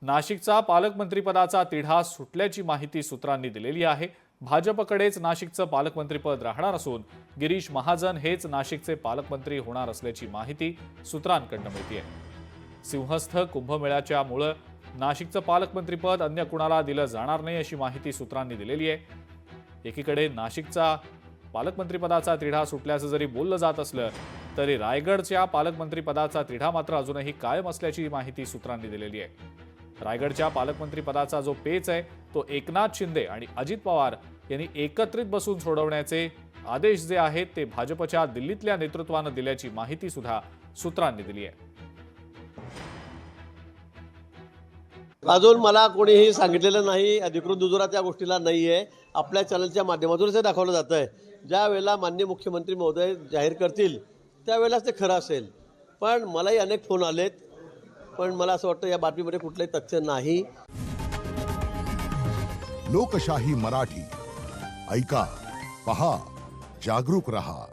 नाशिकचा पालकमंत्रीपदाचा तिढा सुटल्याची माहिती सूत्रांनी दिलेली आहे। भाजपकडेच नाशिकचं पालकमंत्रीपद राहणार असून गिरीश महाजन हेच नाशिकचे पालकमंत्री होणार असल्याची माहिती सूत्रांकडून मिळते। सिंहस्थ कुंभमेळ्याच्यामुळे नाशिकचं पालकमंत्रीपद अन्य कुणाला दिलं जाणार नाही अशी माहिती सूत्रांनी दिलेली आहे। एकीकडे नाशिकचा पालकमंत्रीपदाचा तिढा सुटल्याचं जरी बोललं जात असलं तरी रायगडच्या पालकमंत्रीपदाचा तिढा मात्र अजूनही कायम असल्याची माहिती सूत्रांनी दिलेली आहे। रायगडच्या पालकमंत्रीपदाचा जो पेच आहे तो एकनाथ शिंदे आणि अजित पवार यांनी एकत्रित बसून सोडवण्याचे आदेश जे आहेत ते भाजपच्या दिल्लीतल्या नेतृत्वाने दिल्याची माहिती सुद्धा सूत्रांनी दिली आहे। अजून मला कोणीही सांगितलेलं नाही, अधिकृत दुजोरा त्या गोष्टीला नाहीये। आपल्या चॅनलच्या माध्यमातून हे दाखवलं जात आहे। ज्या वेळेला माननीय मुख्यमंत्री महोदय जाहीर करतील त्यावेळेलाच ते खरं असेल। पण मलाही अनेक फोन आलेत, पण मला असं वाटतं या बातमीमध्ये कुठलंही तथ्य नाही। लोकशाही मराठी ऐका, पहा, जागरूक रहा।